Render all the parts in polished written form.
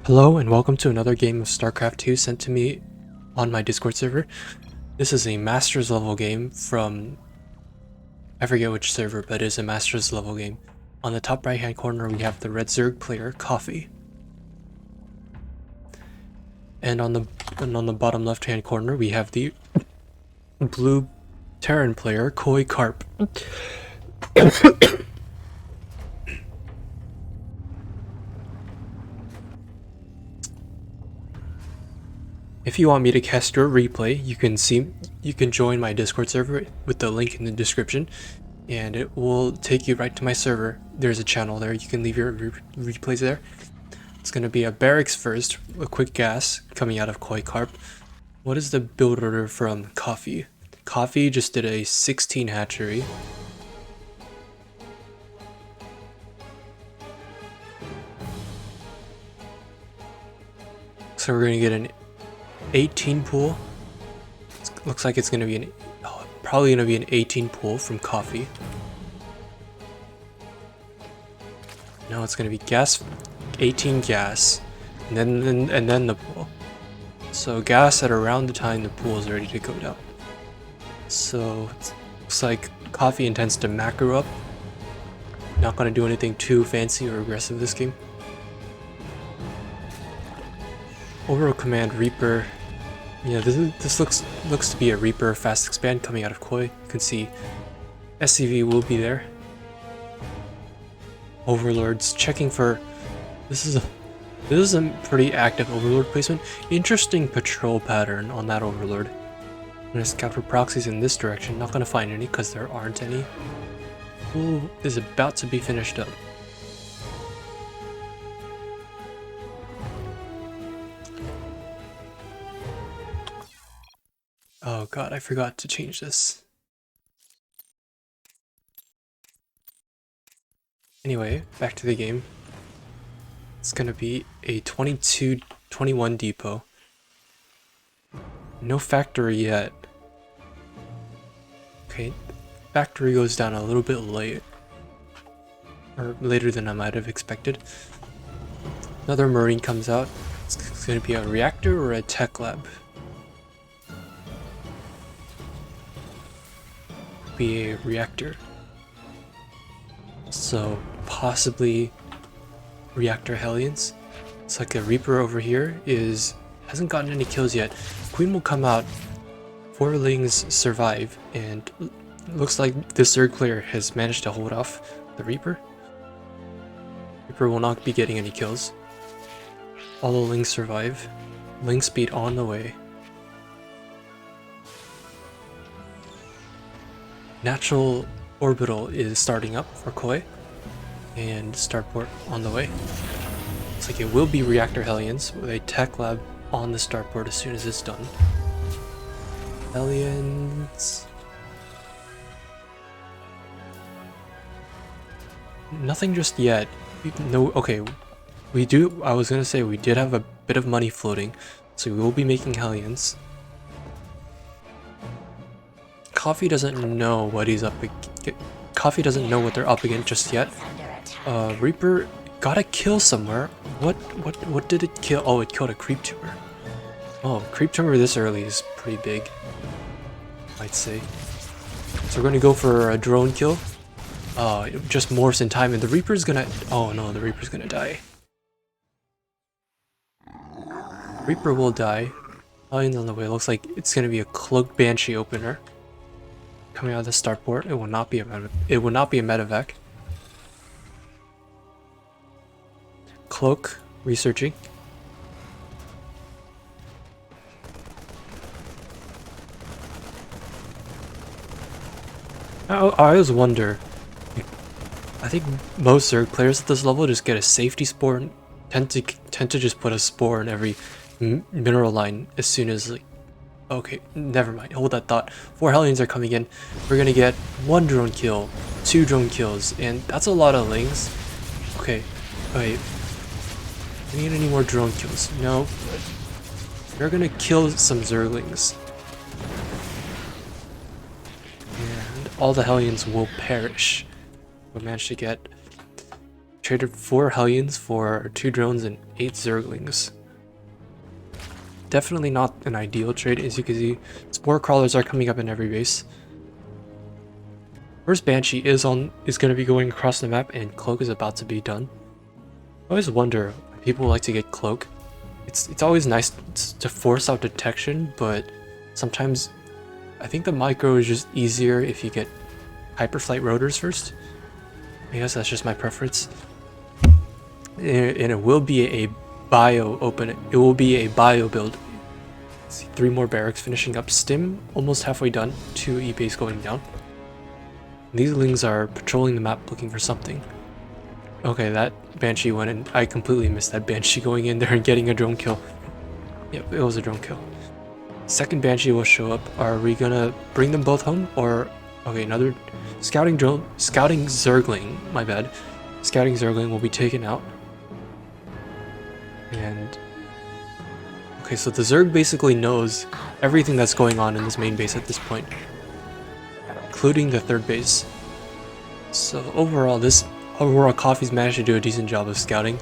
Hello and welcome to another game of StarCraft 2 sent to me on my Discord server. This is a Masters level game from, I forget which server, but it is a Masters level game. On the top right hand corner we have the red Zerg player, Coffee. And on the bottom left hand corner we have the blue Terran player, KoiCarp. If you want me to cast your replay, you can join my Discord server with the link in the description, and it will take you right to my server. There's a channel there, you can leave your replays there. It's gonna be a barracks first, a quick gas coming out of KoiCarp. What is the build order from Coffee? Coffee just did a 16 hatchery. So we're gonna get an 18 pool. Looks like it's gonna be probably gonna be an 18 pool from Coffee. No, it's gonna be gas, 18 gas, and then the pool. So gas at around the time the pool is ready to go down. So it looks like Coffee intends to macro up. Not gonna do anything too fancy or aggressive this game. Overall command Reaper. Yeah, this looks to be a Reaper fast expand coming out of Koi. You can see SCV will be there. Overlords checking for. This is a pretty active Overlord placement. Interesting patrol pattern on that Overlord. I'm gonna scout for proxies in this direction. Not gonna find any because there aren't any. Pool is about to be finished up. Oh god, I forgot to change this. Anyway, back to the game. It's gonna be a 22-21 depot. No factory yet. Okay, factory goes down a little bit late. Or later than I might have expected. Another Marine comes out. It's gonna be a reactor or a tech lab. Be a reactor. So possibly reactor Hellions. It's like a Reaper over here hasn't gotten any kills yet. Queen will come out. 4 Lings survive, and looks like this Zerg player has managed to hold off the Reaper. Reaper will not be getting any kills. All the Lings survive. Ling speed on the way. Natural orbital is starting up for Koi, and starport on the way. Looks like it will be reactor Hellions with a tech lab on the starport as soon as it's done. Hellions. Nothing just yet. No, okay. We do. I was gonna say we did have a bit of money floating, so we will be making Hellions. Coffee doesn't know what he's up against. Coffee doesn't know what they're up against just yet. Reaper got a kill somewhere. What did it kill? Oh, it killed a creep tumor. Oh, creep tumor this early is pretty big, I'd say. So we're gonna go for a drone kill. It just morphs in time, and the Reaper's gonna. Oh no, the Reaper's gonna die. Reaper will die. Hellions on the way. Looks like it's gonna be a cloaked Banshee opener. Coming out of the starport, it will not be a medevac. Cloak researching. I always wonder. I think most Zerg players at this level just get a safety spore and tend to just put a spore in every mineral line as soon as like. Okay, never mind. Hold that thought. 4 Hellions are coming in. We're gonna get 1 drone kill, 2 drone kills, and that's a lot of Lings. Okay, wait. We need any more drone kills? No. We're gonna kill some Zerglings. And all the Hellions will perish. We managed to get Traded 4 Hellions for 2 drones and 8 Zerglings. Definitely not an ideal trade, as you can see. Spore crawlers are coming up in every base. First Banshee is going to be going across the map, and Cloak is about to be done. I always wonder why people like to get Cloak. It's always nice to force out detection, but sometimes I think the micro is just easier if you get Hyperflight rotors first. I guess that's just my preference. And it will be a bio open. It will be a bio build. Let's see, 3 more barracks finishing up. Stim almost halfway done. 2 E-base going down. These lings are patrolling the map looking for something. Okay, that Banshee went in. I completely missed that Banshee going in there and getting a drone kill. Yep, it was a drone kill. Second Banshee will show up. Are we gonna bring them both home? Or, okay, another scouting Zergling, my bad. Scouting Zergling will be taken out. And, okay, so the Zerg basically knows everything that's going on in this main base at this point, including the third base. So overall, Aurora Coffee's managed to do a decent job of scouting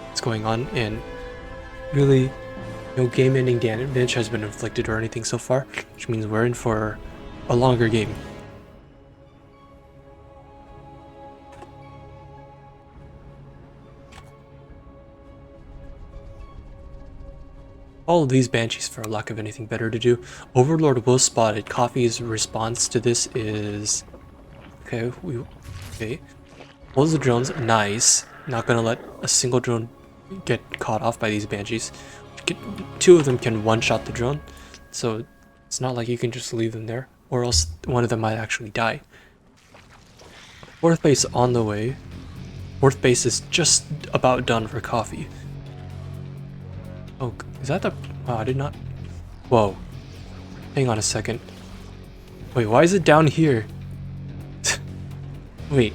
what's going on, and really no game-ending damage has been inflicted or anything so far, which means we're in for a longer game. All of these Banshees for lack of anything better to do. Overlord will spot it. Coffee's response to this is... Okay, Pulls the drones, nice. Not gonna let a single drone get caught off by these Banshees. 2 of them can one-shot the drone, so it's not like you can just leave them there, or else one of them might actually die. 4th base on the way. 4th base is just about done for Coffee. Oh, is that the... Wow, I did not... Whoa. Hang on a second. Wait, why is it down here? Wait.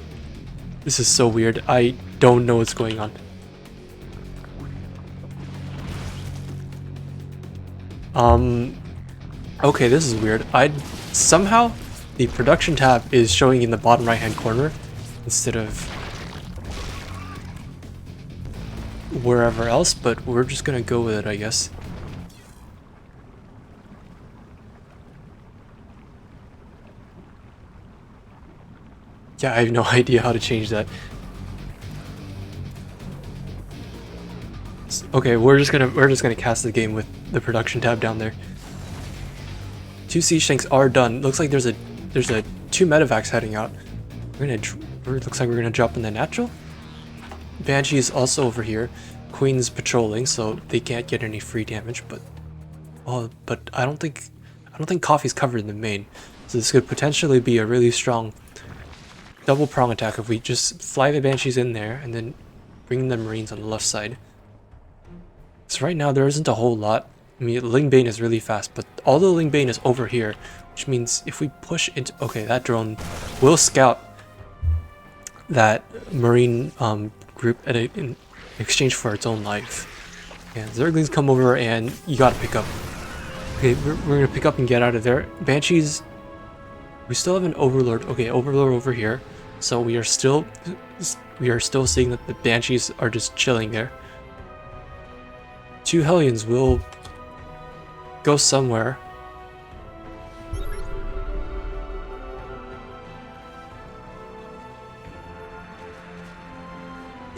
This is so weird. I don't know what's going on. Okay, this is weird. Somehow the production tab is showing in the bottom right hand corner instead of wherever else, but we're just gonna go with it, I guess. Yeah, I have no idea how to change that. Okay, we're just gonna cast the game with the production tab down there. 2 siege tanks are done. Looks like there's a 2 medevacs heading out. Looks like we're gonna drop in the natural. Banshee is also over here. Queen's patrolling, so they can't get any free damage. But I don't think Coffee's covered in the main, so this could potentially be a really strong double prong attack if we just fly the Banshees in there and then bring the Marines on the left side. So right now there isn't a whole lot. I mean, Lingbane is really fast, but all the Lingbane is over here, which means if we push into... Okay, that drone will scout that Marine group in exchange for its own life. And Zerglings come over and you gotta pick up. Okay, we're gonna pick up and get out of there. Banshees... We still have an Overlord. Okay, Overlord over here. So we are still seeing that the Banshees are just chilling there. 2 Hellions will go somewhere.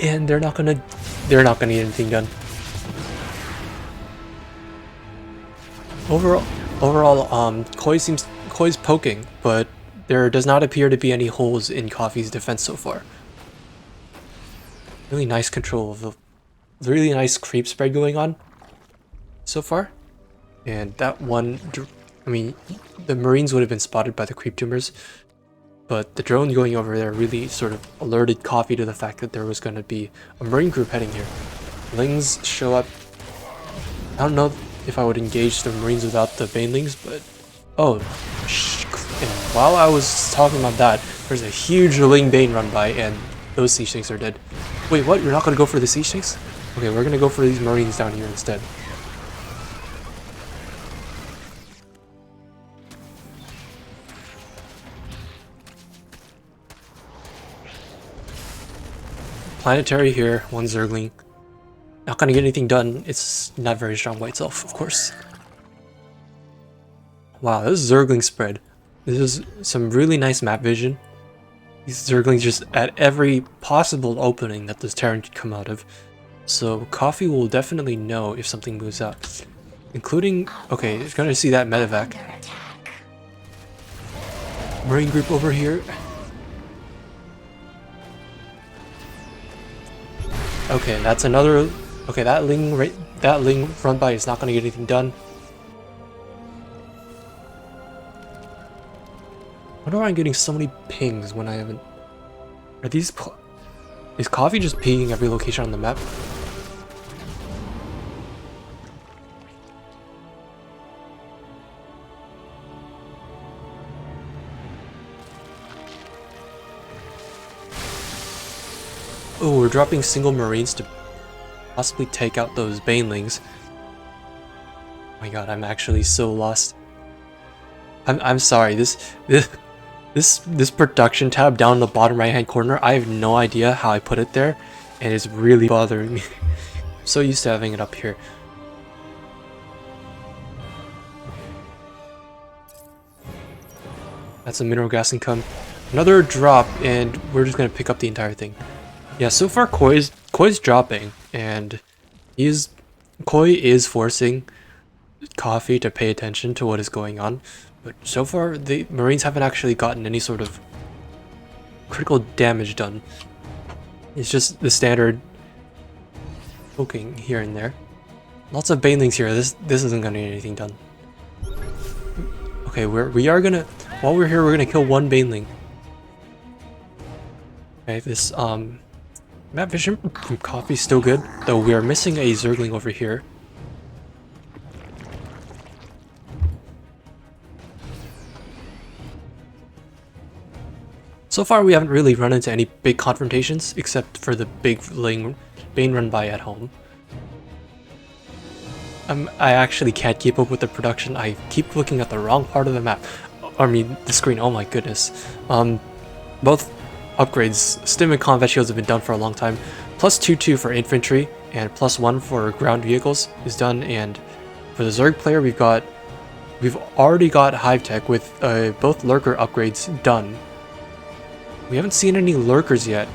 And they're not gonna get anything done. Overall, Koi's poking, but there does not appear to be any holes in Coffee's defense so far. Really nice control of the really nice creep spread going on so far. And that one, I mean, the Marines would have been spotted by the creep tumors, but the drone going over there really sort of alerted Coffee to the fact that there was going to be a Marine group heading here. Lings show up. I don't know if I would engage the Marines without the Banelings, but... Oh, and while I was talking about that, there's a huge Ling Bane run by, and those siege tanks are dead. Wait, what? You're not going to go for the siege tanks? Okay, we're going to go for these Marines down here instead. planetary here, one Zergling. Not gonna get anything done. It's not very strong by itself, of course. Wow, this Zergling spread. This is some really nice map vision. These Zerglings just at every possible opening that this Terran could come out of. So Coffee will definitely know if something moves out. Including, okay, it's gonna see that medevac. Marine group over here. Okay, that's another. Okay, that Ling run by is not gonna get anything done. I wonder why I'm getting so many pings when I haven't. Are these? Is Coffee just pinging every location on the map? Oh, we're dropping single Marines to possibly take out those Banelings. Oh my god, I'm actually so lost. I'm sorry. This production tab down in the bottom right hand corner, I have no idea how I put it there, and it's really bothering me. I'm so used to having it up here. That's a mineral gas income. Another drop, and we're just gonna pick up the entire thing. Yeah, so far Koi's dropping, and Koi is forcing Coffee to pay attention to what is going on. But so far, the Marines haven't actually gotten any sort of critical damage done. It's just the standard poking here and there. Lots of Banelings here. This isn't gonna get anything done. Okay, we are gonna, while we're here, we're gonna kill one Baneling. Okay, this map vision from Coffee's still good, though we are missing a Zergling over here. So far, we haven't really run into any big confrontations, except for the big Bane run by at home. I actually can't keep up with the production. I keep looking at the wrong part of the map. I mean, the screen. Oh my goodness. Both upgrades, Stim and Combat Shields have been done for a long time. Plus 2/2 for infantry and plus 1 for ground vehicles is done. And for the Zerg player, we've already got Hive Tech with both lurker upgrades done. We haven't seen any lurkers yet.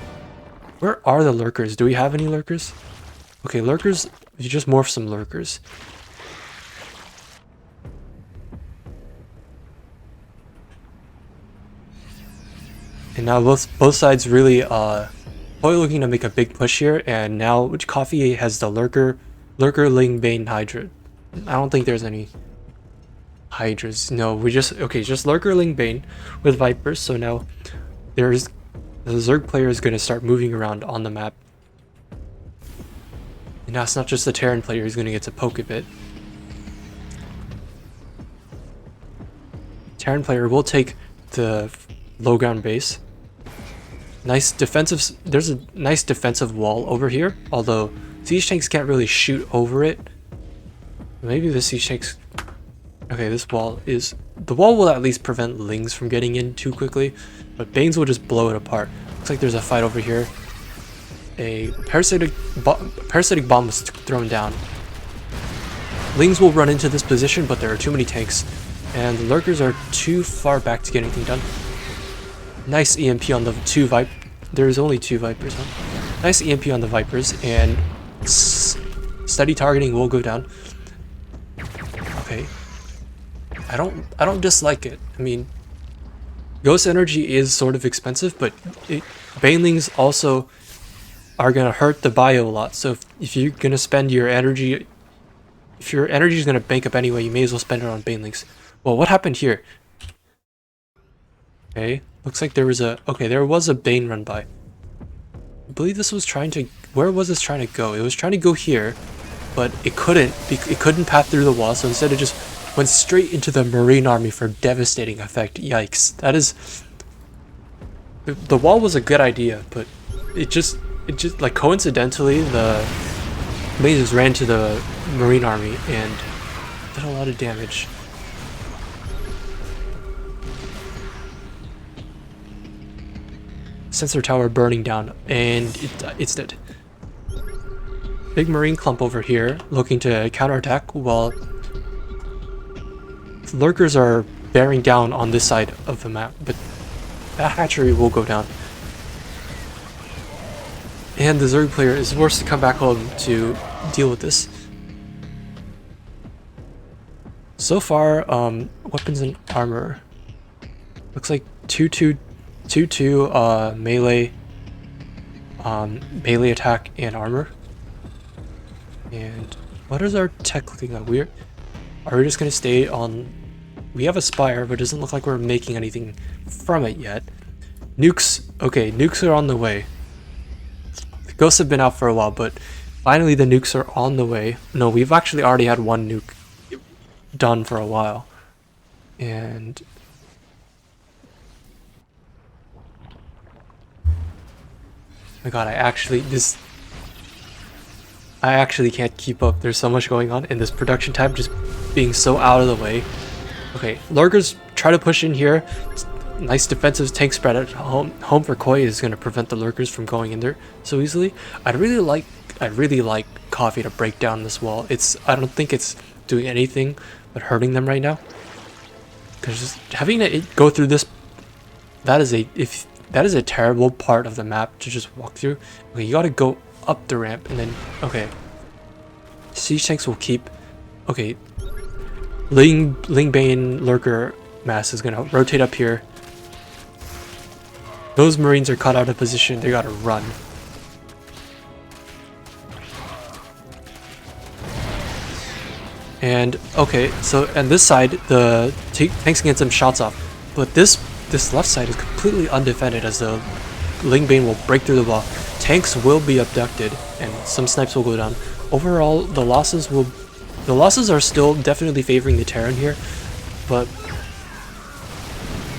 Where are the lurkers? Do we have any lurkers? Okay, lurkers. You just morph some lurkers. And now both sides really probably looking to make a big push here. And now which Coffee has the lurker Ling Bane Hydra. I don't think there's any Hydras. No, we just lurker Ling Bane with Vipers. So now the Zerg player is going to start moving around on the map. And now it's not just the Terran player who's going to get to poke a bit. Terran player will take the low ground base. Nice defensive. There's a nice defensive wall over here, although siege tanks can't really shoot over it. Maybe the siege tanks. Okay, this wall is. The wall will at least prevent Lings from getting in too quickly, but Banes will just blow it apart. Looks like there's a fight over here. A parasitic bomb was thrown down. Lings will run into this position, but there are too many tanks, and the lurkers are too far back to get anything done. Nice EMP on the two Vipers. There's only 2 Vipers, huh? Nice EMP on the Vipers, and steady targeting will go down. Okay. I don't dislike it. I mean, Ghost Energy is sort of expensive, but Banelings also are gonna hurt the bio a lot. So if you're gonna spend your energy, if your energy is gonna bank up anyway, you may as well spend it on Banelings. Well, what happened here? Okay, looks like there was a Bane run by. I believe this was trying to. Where was this trying to go? It was trying to go here, but it couldn't. It couldn't pass through the wall, so instead it just went straight into the Marine army for devastating effect. Yikes! That is. The wall was a good idea, but it just like coincidentally the lasers ran to the Marine army and did a lot of damage. sensor tower burning down, and it's dead. Big marine clump over here looking to counterattack while lurkers are bearing down on this side of the map, but that hatchery will go down. And the Zerg player is forced to come back home to deal with this. So far, weapons and armor. Looks like 2-2 melee, melee attack and armor. And what is our tech looking like? Are we just gonna stay on? We have a spire, but it doesn't look like we're making anything from it yet. Nukes, okay, nukes are on the way. The ghosts have been out for a while, but finally the nukes are on the way. No, we've actually already had one nuke done for a while. And oh my god, I actually can't keep up. There's so much going on, and this production time just being so out of the way. Okay, lurkers try to push in here. Nice defensive tank spread at home for Koi is going to prevent the lurkers from going in there so easily. I'd really like Coffee to break down this wall. I don't think it's doing anything but hurting them right now. Because just having to go through this, that is a terrible part of the map to just walk through. Okay, you got to go up the ramp and then okay. Siege tanks will keep. Okay, Lingbane lurker mass is gonna rotate up here. Those marines are caught out of position. They gotta run. And okay, so and this side the tanks can get some shots off, but this left side is completely undefended as the Lingbane will break through the wall. Tanks will be abducted and some snipes will go down. Overall, the losses are still definitely favoring the Terran here, but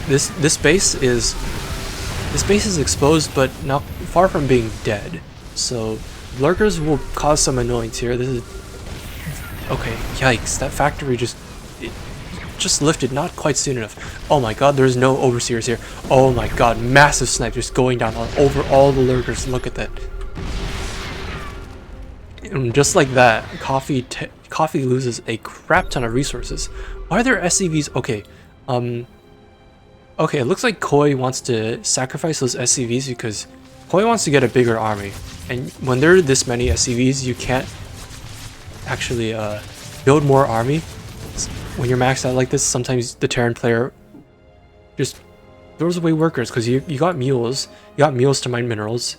this base is exposed but not far from being dead. So lurkers will cause some annoyance here. This is okay. Yikes! That factory just lifted not quite soon enough. Oh my god, there's no overseers here. Oh my god, massive snipe just going down over all the lurkers. Look at that. And just like that, Coffee loses a crap ton of resources. Why are there SCVs? Okay, okay, it looks like Koi wants to sacrifice those SCVs because Koi wants to get a bigger army. And when there are this many SCVs, you can't actually build more army. When you're maxed out like this, sometimes the Terran player just throws away workers because you got mules. You got mules to mine minerals.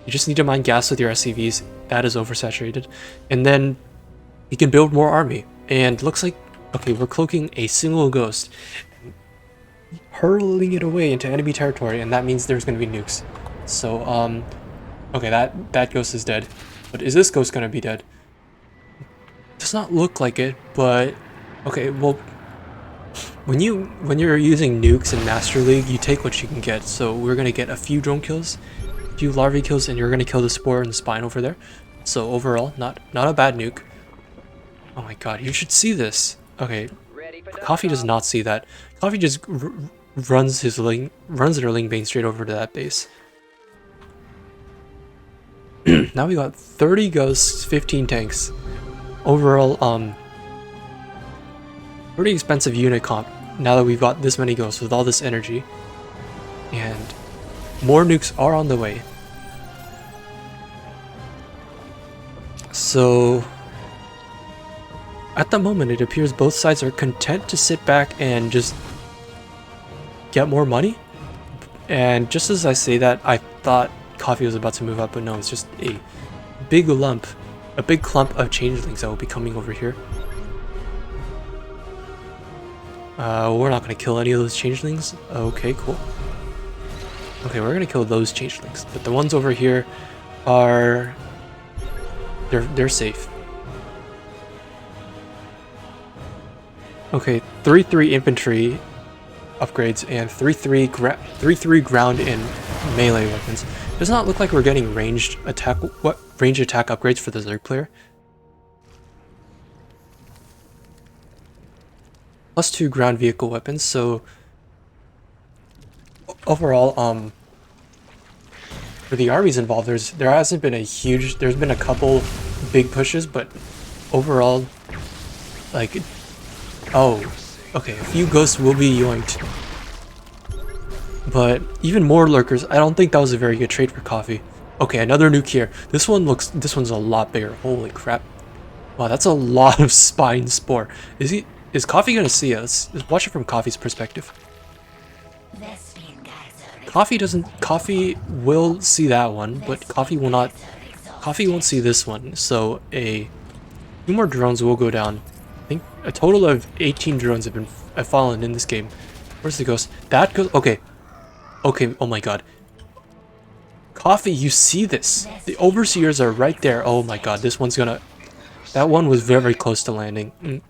You just need to mine gas with your SCVs. That is oversaturated. And then you can build more army. And looks like, okay, we're cloaking a single ghost, hurling it away into enemy territory, and that means there's going to be nukes. So, okay, that ghost is dead. But is this ghost going to be dead? Does not look like it, but okay, well, when you're using nukes in Master League, you take what you can get. So we're gonna get a few drone kills, a few larvae kills, and you're gonna kill the spore and the spine over there. So overall, not a bad nuke. Oh my god, you should see this. Okay, Coffee does not see that. Coffee just runs their Lingbane straight over to that base. Now we got 30 ghosts, 15 tanks. Overall, pretty expensive unit comp now that we've got this many ghosts with all this energy. And more nukes are on the way. So at the moment it appears both sides are content to sit back and just get more money. And just as I say that, I thought Coffee was about to move up, but no, it's just a big clump of changelings that will be coming over here. We're not going to kill any of those changelings. Okay, cool. Okay, we're going to kill those changelings, but the ones over here are they're safe. Okay, 3-3 infantry upgrades and 3-3 ground and melee weapons. Does not look like we're getting ranged attack upgrades for the Zerg player. +2 ground vehicle weapons, so overall for the armies involved, there hasn't been there's been a couple big pushes, but overall, like, oh, okay, a few ghosts will be yoinked. But even more lurkers, I don't think that was a very good trade for Coffee. Okay, another nuke here. This one's a lot bigger. Holy crap. Wow, that's a lot of Spine Spore. Is Coffee gonna see us? Let's watch it from Coffee's perspective. Coffee will see that one, but Coffee won't see this one. So a few more drones will go down. I think a total of 18 drones have fallen in this game. Where's the ghost? That goes, okay. Okay, oh my god. Coffee, you see this? The overseers are right there. Oh my god, this one's gonna... That one was very close to landing. And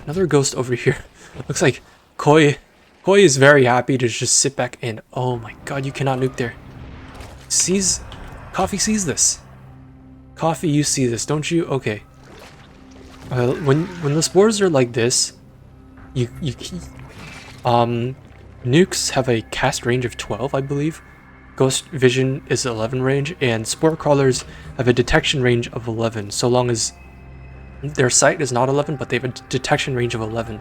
another ghost over here. Looks like Koi is very happy to just sit back and... Oh my god, you cannot nuke there. Coffee sees this. Coffee, you see this, don't you? Okay. When the spores are like this, nukes have a cast range of 12, I believe. Ghost vision is 11 range, and spore crawlers have a detection range of 11, so long as their sight is not 11, but they have a detection range of 11.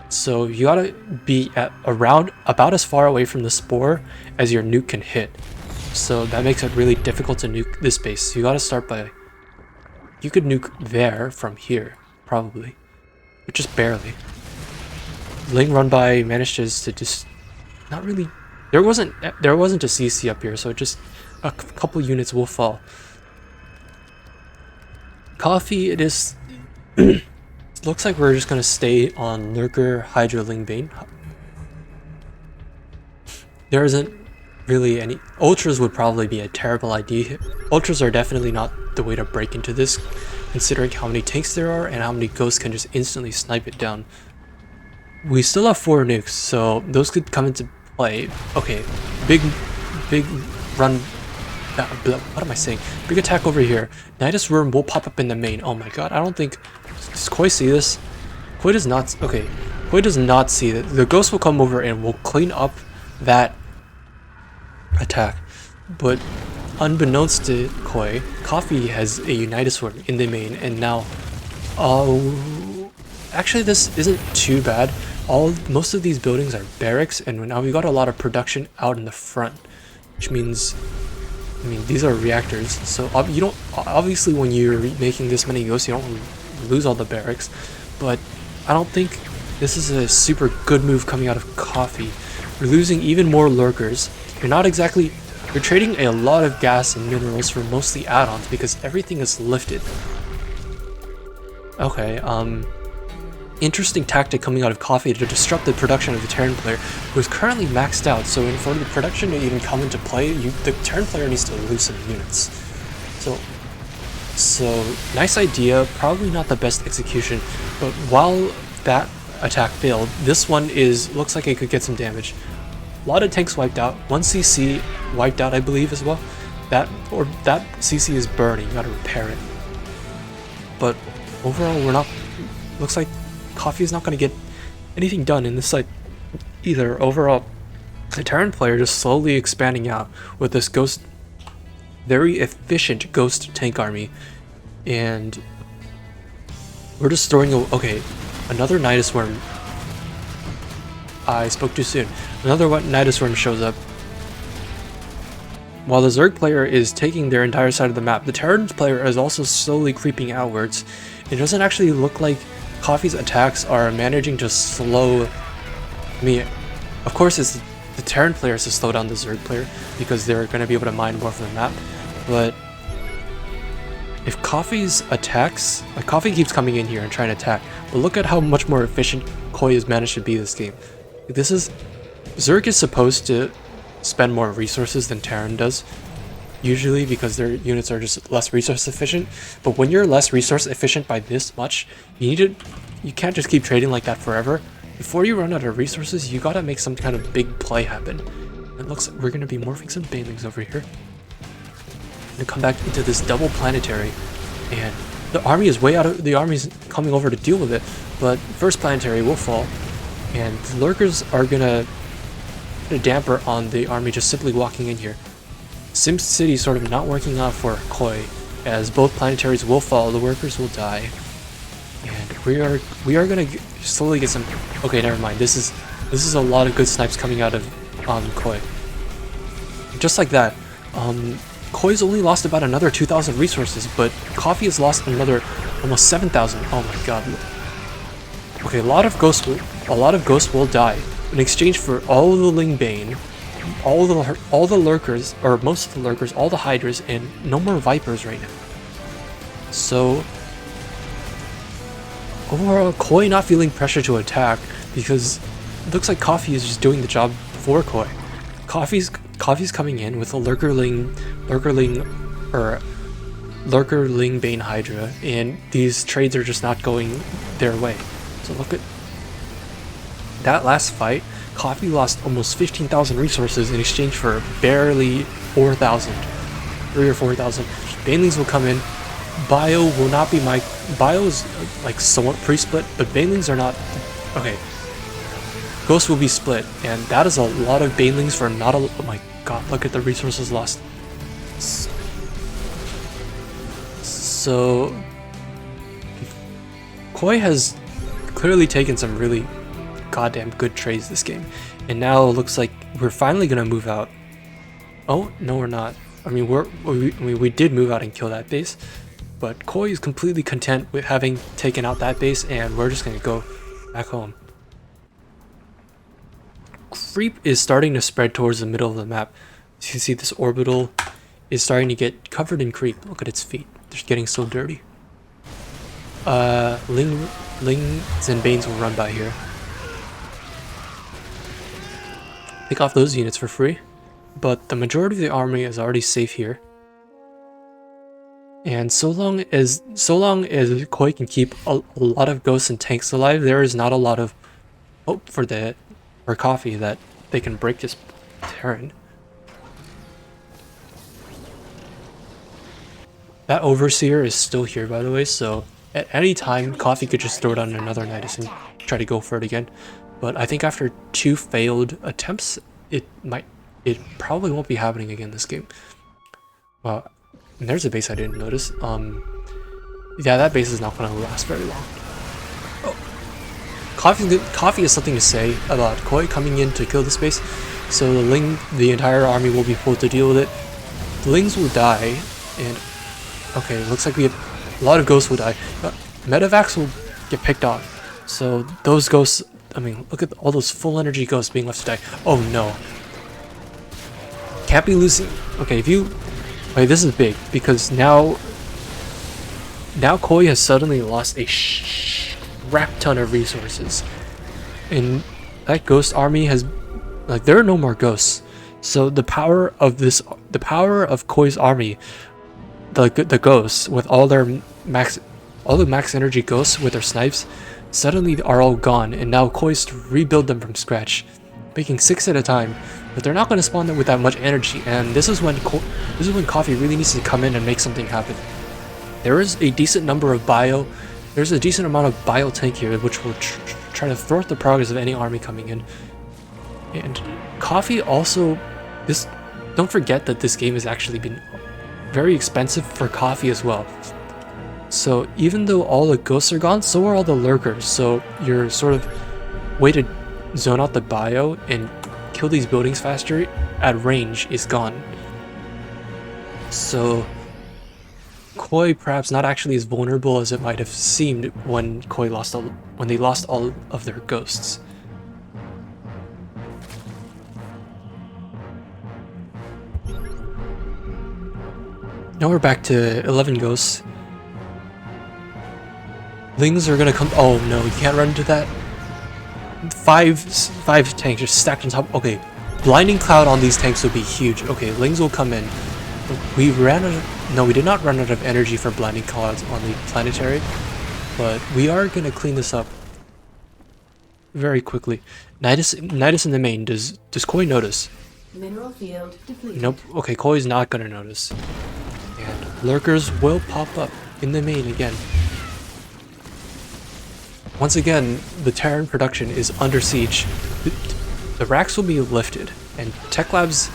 So you gotta be at about as far away from the spore as your nuke can hit. So that makes it really difficult to nuke this base. So you gotta start by... You could nuke there from here, probably, but just barely. Ling run by manages to just not really... There wasn't a CC up here, so just a couple units will fall. Coffee, it is... Looks like we're just gonna stay on Lurker, Hydra, Ling Bane. There isn't really any... Ultras would probably be a terrible idea. Ultras are definitely not the way to break into this, considering how many tanks there are and how many ghosts can just instantly snipe it down. We still have 4 nukes, so those could come into play. Okay, big run... What am I saying? Big attack over here. Nidus Worm will pop up in the main. Oh my god, I don't think... Does Koi see this? Koi does not... Okay, Koi does not see that. The ghost will come over and will clean up that attack. But unbeknownst to Koi, Coffee has a Unitus Worm in the main, and now... Oh... Actually, this isn't too bad. Most of these buildings are barracks, and now we got a lot of production out in the front, which means... I mean, these are reactors, so you don't... Obviously, when you're making this many ghosts, you don't lose all the barracks, but I don't think this is a super good move coming out of Coffee. We're losing even more lurkers. You're trading a lot of gas and minerals for mostly add-ons because everything is lifted. Okay, interesting tactic coming out of Coffee to disrupt the production of the Terran player, who is currently maxed out, so for the production to even come into play, the Terran player needs to lose some units. So nice idea, probably not the best execution, but while that attack failed, this one looks like it could get some damage. A lot of tanks wiped out, 1 CC wiped out I believe as well. That CC is burning, you gotta repair it. But overall looks like Coffee is not going to get anything done in this site either. Overall, the Terran player just slowly expanding out with this very efficient ghost tank army, and we're just throwing okay, another Nidus Worm. I spoke too soon. Another Nidus Worm shows up. While the Zerg player is taking their entire side of the map, the Terran player is also slowly creeping outwards. It doesn't actually look like Coffee's attacks are managing to slow... I mean, of course it's the Terran players to slow down the Zerg player because they're going to be able to mine more from the map, but if Coffee's attacks... Like, Coffee keeps coming in here and trying to attack, but look at how much more efficient Koi has managed to be this game. Zerg is supposed to spend more resources than Terran does, usually because their units are just less resource efficient, but when you're less resource efficient by this much, you can't just keep trading like that forever. Before you run out of resources, you gotta make some kind of big play happen. It looks like we're gonna be morphing some banelings over here. To come back into this double planetary, and the army is the army's coming over to deal with it, but first planetary will fall, and the lurkers are gonna put a damper on the army just simply walking in here. Sim City sort of not working out for Koi, as both planetaries will fall, the workers will die, and we are gonna slowly get some. Okay, never mind. This is a lot of good snipes coming out of Koi. Just like that, Koi's only lost about another 2,000 resources, but Coffee has lost another almost 7,000. Oh my god. Okay, a lot of ghosts will die in exchange for all the Ling Bane, all the lurkers, or most of the lurkers, all the hydras, and no more vipers right now. So overall, Koi not feeling pressure to attack because it looks like Coffee is just doing the job for Koi. Coffee's coming in with a lurker Ling Bane Hydra, and these trades are just not going their way. So look at that last fight. Coffee lost almost 15,000 resources in exchange for barely 4,000, 3 or 4,000. Banelings will come in. Bio will not be my. Bio is like somewhat pre-split, but Banelings are not. Okay. Ghost will be split, and that is a lot of Banelings for not a. Oh my god! Look at the resources lost. So Koi has clearly taken some really goddamn good trades this game, and now it looks like we're finally gonna move out. Oh no, we're not. I mean, we did move out and kill that base, but Koi is completely content with having taken out that base, and we're just gonna go back home. Creep is starting to spread towards the middle of the map. As you can see, this orbital is starting to get covered in creep. Look at its feet; they're getting so dirty. Lings and Banes will run by here. Pick off those units for free, but the majority of the army is already safe here. And so long as Koi can keep a lot of ghosts and tanks alive, there is not a lot of hope for Coffee that they can break this Terran. That Overseer is still here, by the way, so at any time Coffee could just throw down another Nidus and try to go for it again. But I think after 2 failed attempts, it probably won't be happening again this game. Wow, and there's a base I didn't notice. Yeah, that base is not going to last very long. Oh. Coffee has something to say about Koi coming in to kill this base, so the entire army will be pulled to deal with it. The Lings will die, and okay, looks like we have a lot of ghosts will die. Medevacs will get picked off, so those ghosts. I mean, look at all those full energy ghosts being left to die. Oh no. Can't be losing. Okay, okay, this is big, because now Koi has suddenly lost a crap ton of resources. And that ghost army has, like, there are no more ghosts. So the power of Koi's army, the ghosts, with all the max energy ghosts with their snipes, suddenly are all gone, and now Koi's to rebuild them from scratch, making 6 at a time. But they're not going to spawn them with that much energy, and this is when Coffee really needs to come in and make something happen. There is a decent number of bio. There's a decent amount of bio tank here, which will try to thwart the progress of any army coming in. And Coffee also, don't forget that this game has actually been very expensive for Coffee as well. So even though all the ghosts are gone, so are all the lurkers. So your sort of way to zone out the bio and kill these buildings faster at range is gone. So Koi perhaps not actually as vulnerable as it might have seemed when they lost all of their ghosts. Now we're back to 11 ghosts. Lings are gonna come. Oh no, you can't run into that. Five tanks just stacked on top. Okay, blinding cloud on these tanks will be huge. Okay, Lings will come in. We did not run out of energy for blinding clouds on the planetary, but we are gonna clean this up very quickly. Nidus in the main. Does Koi notice? Mineral field depleted. Nope. Okay, Koi's not gonna notice. And lurkers will pop up in the main again. Once again, the Terran production is under siege. The racks will be lifted, and Tech Labs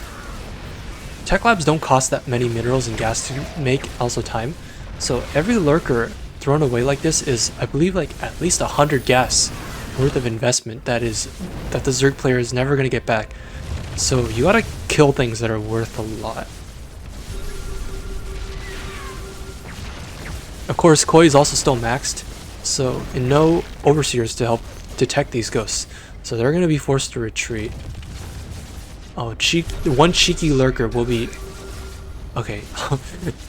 tech labs don't cost that many minerals and gas to make, also time. So every lurker thrown away like this is, I believe, like at least 100 gas worth of investment that the Zerg player is never going to get back. So you gotta kill things that are worth a lot. Of course, Koi is also still maxed, so and no overseers to help detect these ghosts. So they're going to be forced to retreat. Oh, one cheeky lurker will be... Okay,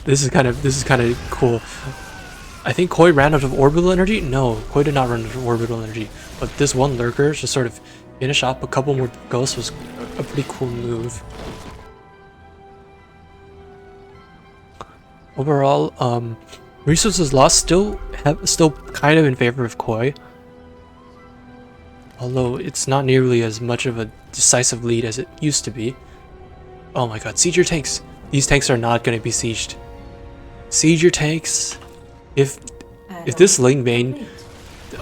this is kind of cool. I think Koi ran out of orbital energy. No, Koi did not run out of orbital energy. But this one lurker just sort of finish off a couple more ghosts was a pretty cool move. Overall, resources lost still kind of in favor of Koi. Although it's not nearly as much of a decisive lead as it used to be. Oh my god, siege your tanks! These tanks are not going to be sieged. Siege your tanks. If this Ling Bane...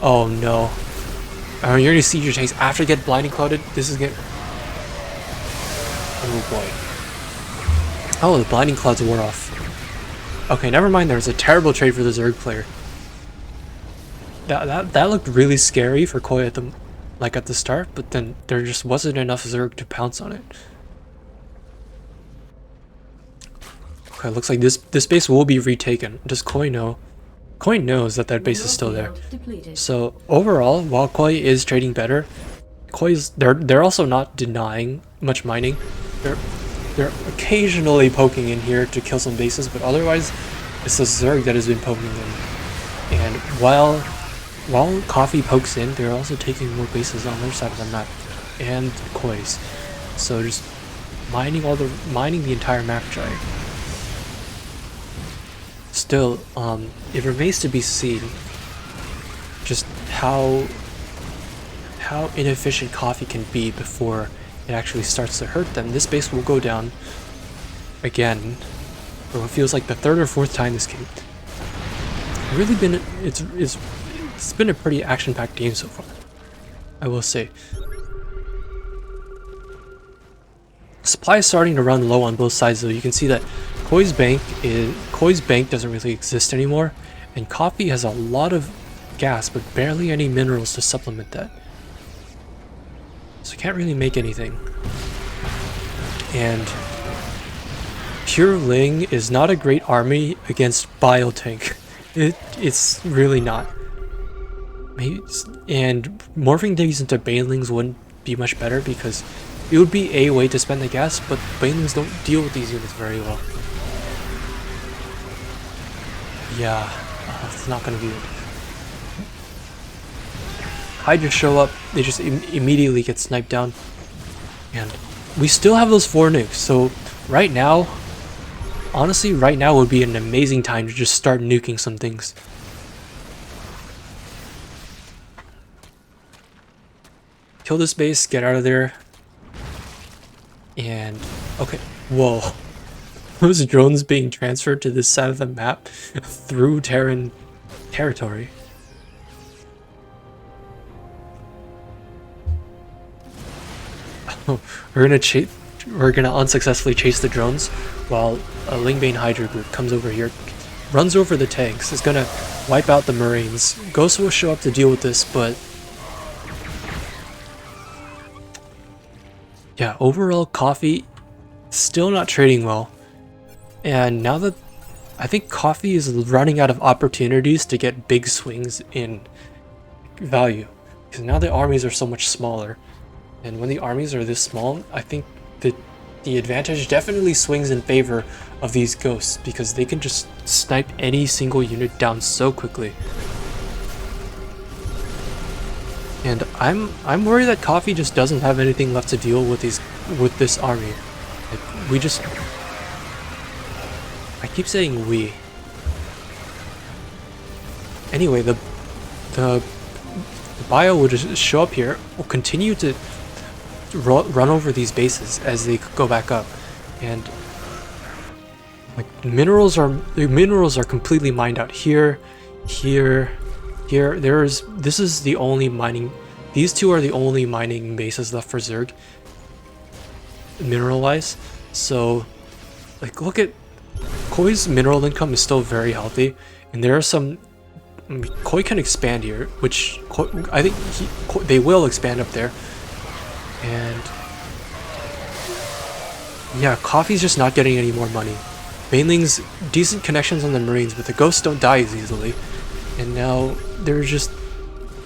Oh no. You're going to siege your tanks after get blinding clouded? This is going to... Oh boy. Oh, the blinding clouds wore off. Okay, never mind, there was a terrible trade for the Zerg player. That looked really scary for Koi at the start, but then there just wasn't enough Zerg to pounce on it. Okay, looks like this base will be retaken. Does Koi know? Koi knows that base is still there. So overall, while Koi is trading better, they're also not denying much mining. They're occasionally poking in here to kill some bases, but otherwise it's the Zerg that has been poking in. And while Coffee pokes in, they're also taking more bases on their side of the map and Koi's. So just mining the entire map dry. Still, it remains to be seen just how inefficient Coffee can be before it actually starts to hurt them. This base will go down again for what feels like the third or fourth time this game. Really been it's been a pretty action-packed game so far, I will say. Supply is starting to run low on both sides though. You can see that Koi's bank doesn't really exist anymore, and Coffee has a lot of gas but barely any minerals to supplement that. So can't really make anything. And Pure Ling is not a great army against Biotank. It's really not. And morphing these into Banelings wouldn't be much better because it would be a way to spend the gas, but Banelings don't deal with these units very well. Yeah, it's not gonna be good. Hydra show up, they just immediately get sniped down. And we still have those 4 nukes, so right now, honestly, right now would be an amazing time to just start nuking some things. Kill this base, get out of there. And, okay, whoa. Those drones being transferred to this side of the map through Terran territory. We're gonna unsuccessfully chase the drones while a Lingbane Hydra group comes over here, runs over the tanks, is gonna wipe out the Marines. Ghost will show up to deal with this, but yeah, overall Coffee still not trading well. And now that I think Coffee is running out of opportunities to get big swings in value, because now the armies are so much smaller. And when the armies are this small, I think that the advantage definitely swings in favor of these ghosts because they can just snipe any single unit down so quickly. And I'm worried that Coffee just doesn't have anything left to deal with this army. Like, I keep saying we. Anyway, the bio will just show up here, will continue to run over these bases as they go back up, and like the minerals are completely mined out here. This is the only mining. These two are the only mining bases left for Zerg, mineral wise. So Like, look at Koi's mineral income is still very healthy, and there are some. I mean, Koi can expand here, which I think they will expand up there, and yeah, Coffee's just not getting any more money. Baneling's decent connections on the Marines, but the ghosts don't die as easily, and now they're just.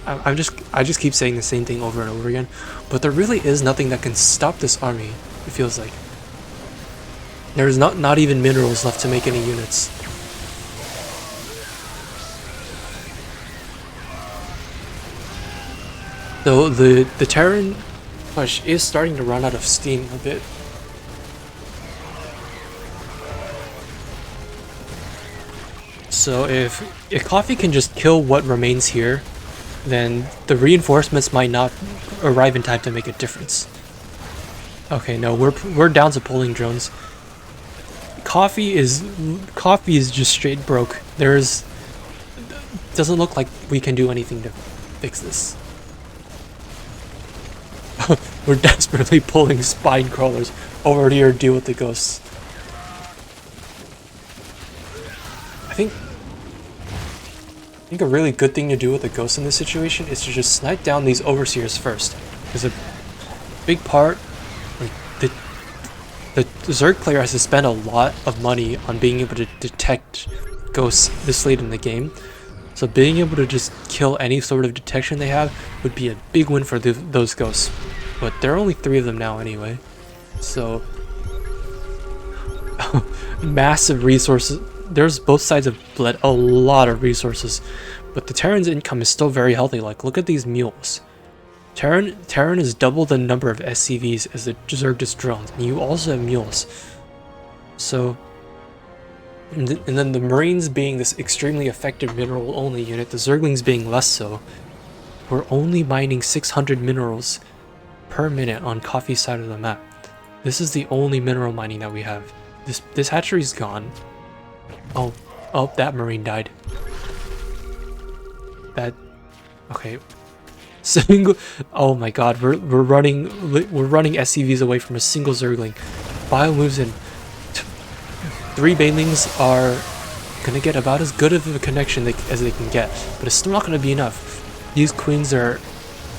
I just keep saying the same thing over and over again, but there really is nothing that can stop this army. It feels like there's not even minerals left to make any units. So the Terran push is starting to run out of steam a bit. So if Coffee can just kill what remains here, then the reinforcements might not arrive in time to make a difference. Okay, no, we're down to pulling drones. Coffee is just straight broke. Doesn't look like we can do anything to fix this. We're desperately pulling spine crawlers over here to deal with the ghosts. I think a really good thing to do with the ghosts in this situation is to just snipe down these overseers first. Because a big part, like the Zerg player has to spend a lot of money on being able to detect ghosts this late in the game. So being able to just kill any sort of detection they have would be a big win for those ghosts. But there are only 3 of them now anyway. So massive resources. There's both sides have bled a lot of resources, but the Terran's income is still very healthy. Like, look at these mules. Terran is double the number of SCVs as the Zerg drones, and you also have mules. So, and then the Marines being this extremely effective mineral-only unit, the Zerglings being less so. We're only mining 600 minerals per minute on Coffee's side of the map. This is the only mineral mining that we have. This hatchery's gone. Oh, that Marine died. Okay. Oh my god, we're running SCVs away from a single Zergling. Bio moves in. 3 Banelings are gonna get about as good of a connection as they can get, but it's still not gonna be enough. These queens are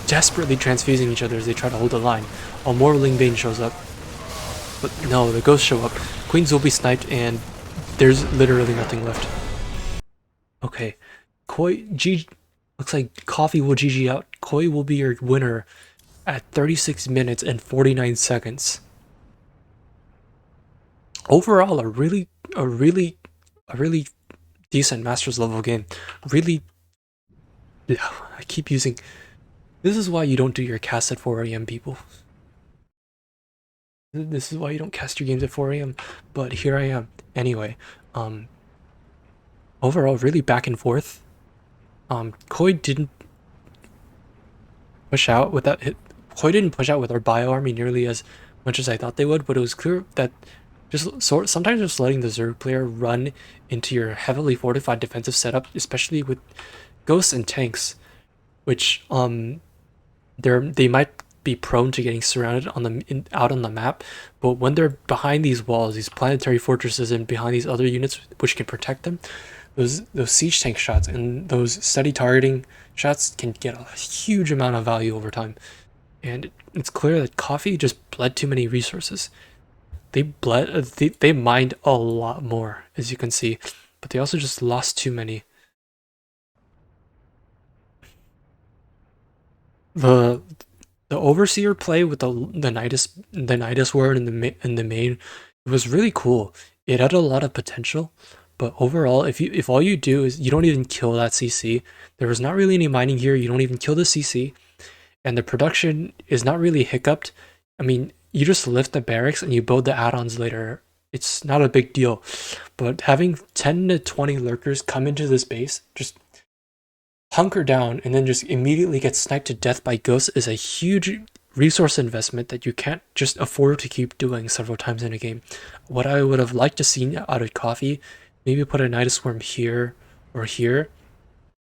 desperately transfusing each other as they try to hold the line, while more Lingbane shows up. But no, the ghosts show up. Queens will be sniped, and there's literally nothing left. Okay, looks like Coffee will GG out. Koi will be your winner at 36 minutes and 49 seconds. Overall, a really decent Masters level game. Really, I keep using. This is why you don't do your cast at 4 AM, people. This is why you don't cast your games at 4 AM. But here I am. Anyway, overall, really back and forth. Koi didn't push out with that hit. Koi didn't push out with our bio army nearly as much as I thought they would, but it was clear that sometimes just letting the Zerg player run into your heavily fortified defensive setup, especially with ghosts and tanks, which they might be prone to getting surrounded out on the map, but when they're behind these walls, these planetary fortresses, and behind these other units which can protect them, those siege tank shots and those steady targeting shots can get a huge amount of value over time. And it's clear that Coffee just bled too many resources. They mined a lot more, as you can see, but they also just lost too many. The Overseer play with the Nidus word in the main, it was really cool. It had a lot of potential, but overall, if all you do is you don't even kill that CC, there was not really any mining here. You don't even kill the CC, and the production is not really hiccuped. I mean, you just lift the barracks and you build the add-ons later. It's not a big deal, but having 10 to 20 lurkers come into this base, just hunker down and then just immediately get sniped to death by ghosts is a huge resource investment that you can't just afford to keep doing several times in a game. What I would have liked to see out of Coffee, maybe put a Nidus Swarm here or here,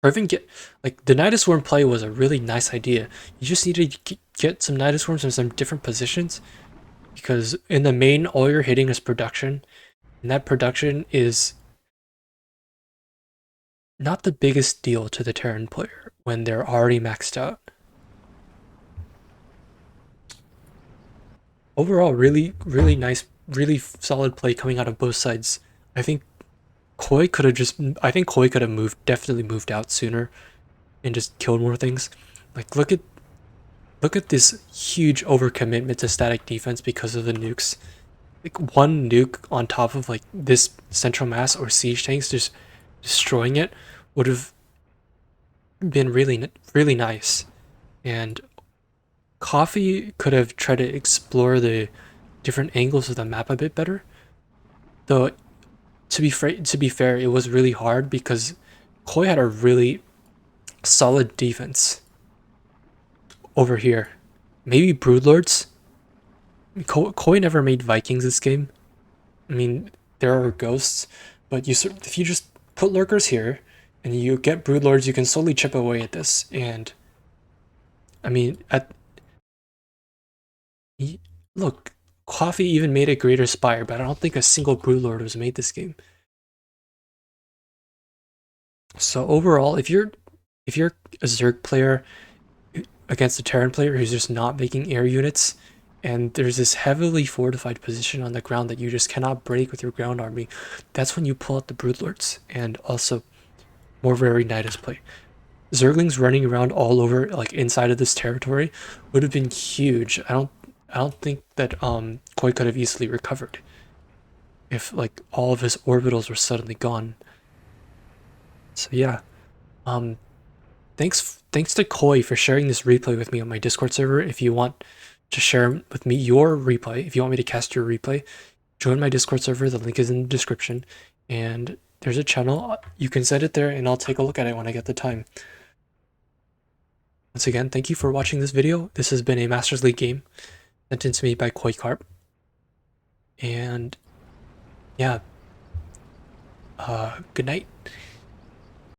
or even get, like, the Nidus Swarm play was a really nice idea. You just need to get some Nidus Swarms in some different positions, because in the main, all you're hitting is production, And that production is not the biggest deal to the Terran player when they're already maxed out. Overall, really nice, really solid play coming out of both sides. I think I think Koi could have definitely moved out sooner and just killed more things. Like look at this huge overcommitment to static defense because of the nukes. Like one nuke on top of like this central mass or siege tanks just destroying it would have been really nice. And Coffee could have tried to explore the different angles of the map a bit better. Though to be fair, it was really hard because Koi had a really solid defense over here. Maybe Broodlords. Koi never made Vikings this game. I mean, there are ghosts, but if you just put lurkers here and you get Broodlords, you can slowly chip away at this. And I mean, look, Coffee even made a Greater Spire, but I don't think a single Broodlord was made this game. So overall, if you're a Zerg player against a Terran player who's just not making air units, and there's this heavily fortified position on the ground that you just cannot break with your ground army, that's when you pull out the Broodlords, and also more very Nidus play. Zerglings running around all over, like inside of this territory, would have been huge. I don't think that Koi could have easily recovered if like all of his orbitals were suddenly gone. So yeah, um, thanks to Koi for sharing this replay with me on my Discord server. If you want to share with me your replay, if you want me to cast your replay, join my Discord server. The link is in the description, and there's a channel. You can send it there, and I'll take a look at it when I get the time. Once again, thank you for watching this video. This has been a Masters League game sent in to me by KoiCarp. And yeah, good night.